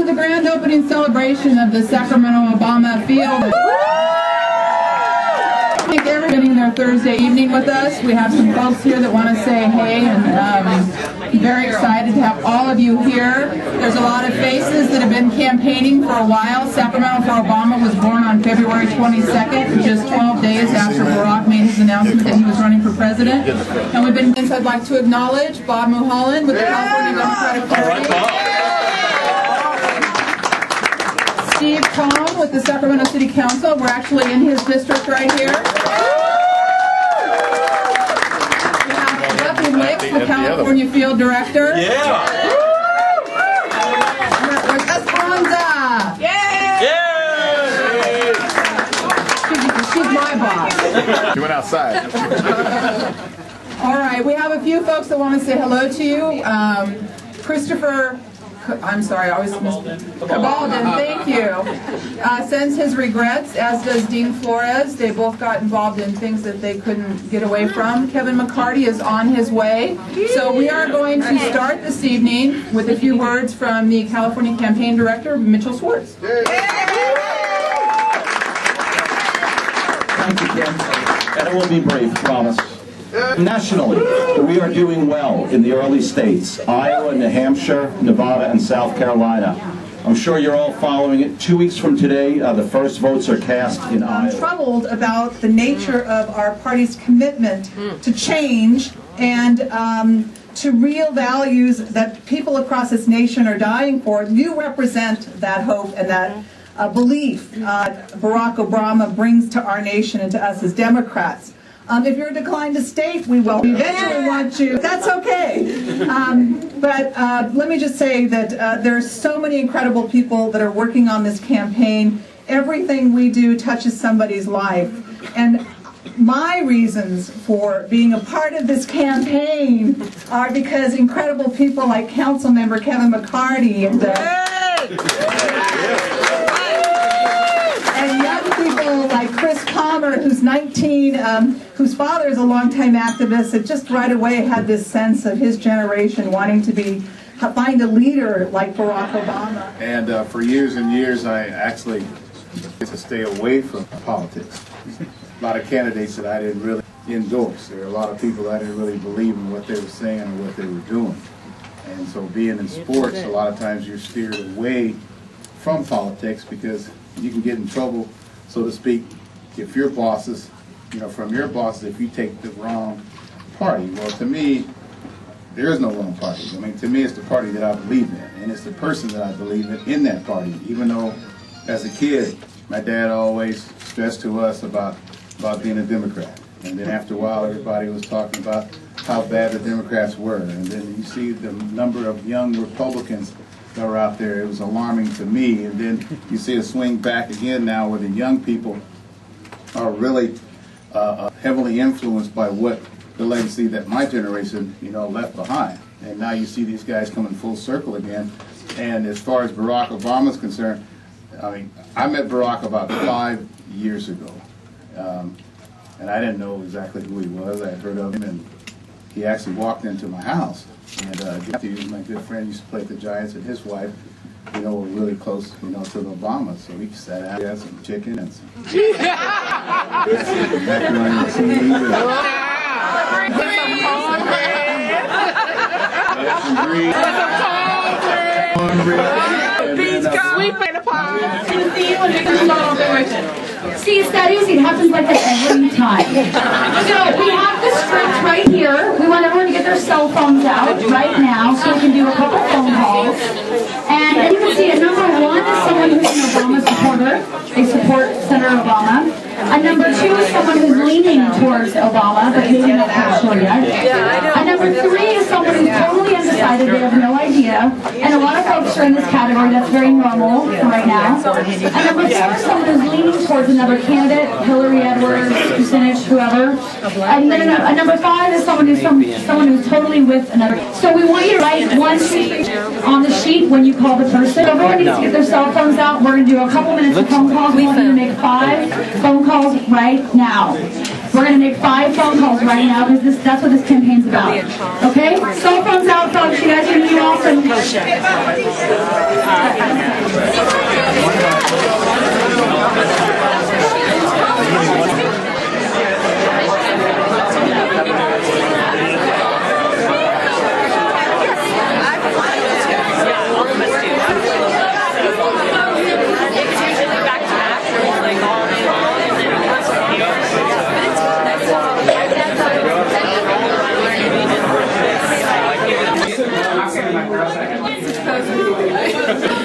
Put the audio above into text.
the grand opening celebration of the Sacramento Obama Field. Thank everybody spending their Thursday evening with us. We have some folks here that want to say hey, and very excited to have all of you here. There's a lot of faces that have been campaigning for a while. Sacramento for Obama was born on February 22nd, just 12 days after Barack made his announcement that he was running for president. And we've been, I'd like to acknowledge Bob Mulholland with the California Democratic Party. Steve Cohn with the Sacramento City Council. We're actually in his district right here. We have Duffy Licks, the California Field Director. Yeah. With Esperanza. Yay! She's my boss. She went outside. All right, we have a few folks that want to say hello to you. Christopher, I'm sorry, I always miss Cabalden, thank you. Sends his regrets, as does Dean Flores. They both got involved in things that they couldn't get away from. Kevin McCarty is on his way. So we are going to start this evening with a few words from the California Campaign Director, Mitchell Swartz. Thank you, Kim. And it will be brief, promise. Nationally, we are doing well in the early states, Iowa, New Hampshire, Nevada, and South Carolina. I'm sure you're all following it. 2 weeks from today, the first votes are cast in Iowa. I'm troubled about the nature of our party's commitment to change and to real values that people across this nation are dying for. You represent that hope and that belief Barack Obama brings to our nation and to us as Democrats. If you're declined to state, we will eventually want you. That's okay. But let me just say that there's so many incredible people that are working on this campaign. Everything we do touches somebody's life. And my reasons for being a part of this campaign are because incredible people like Councilmember Kevin McCarty and young people like Chris Palmer, who's 19, whose father is a longtime activist, that just right away had this sense of his generation wanting to find a leader like Barack Obama. And for years and years, I actually get to stay away from politics. A lot of candidates that I didn't really endorse. There are a lot of people I didn't really believe in what they were saying or what they were doing. And so being in sports, a lot of times you're steered away from politics because you can get in trouble, so to speak, if your bosses, from your bosses, if you take the wrong party. Well, to me, there is no wrong party. I mean, to me, it's the party that I believe in, and it's the person that I believe in that party. Even though, as a kid, my dad always stressed to us about being a Democrat. And then after a while, everybody was talking about how bad the Democrats were. And then you see the number of young Republicans that were out there. It was alarming to me. And then you see a swing back again now where the young people are really heavily influenced by what the legacy that my generation, left behind. And now you see these guys coming full circle again. And as far as Barack Obama is concerned, I mean, I met Barack about 5 years ago. And I didn't know exactly who he was. I had heard of him, and he actually walked into my house. And he was my good friend, used to play with the Giants, and his wife, were really close, to the Obama. So we sat out, we had some chicken and some macaroni and cheese. Some green. See, it's that easy. It happens like that every time. So we have the script right here. We want everyone to get their cell phones out right now so we can do a couple phone calls. And then you can see at number one is someone who's an Obama supporter. They support Senator Obama. And number two is someone who's leaning towards Obama, but maybe not quite sure yet. And number three is someone who's totally undecided. They have no idea. And a lot of folks are in this category. That's very normal right now. And number four is someone who's leaning towards another candidate, Hillary Edwards, Kucinich, whoever. And then number five is someone who's totally with another. So we want you to write one sheet on the sheet when you call the person. Everyone needs to get their cell phones out. We're going to do a couple minutes of phone calls. We want you to make 5 phone calls right now. We're going to make 5 phone calls right now because that's what this campaign's about. Okay? Cell phones out, folks. You guys are going to be awesome. Second.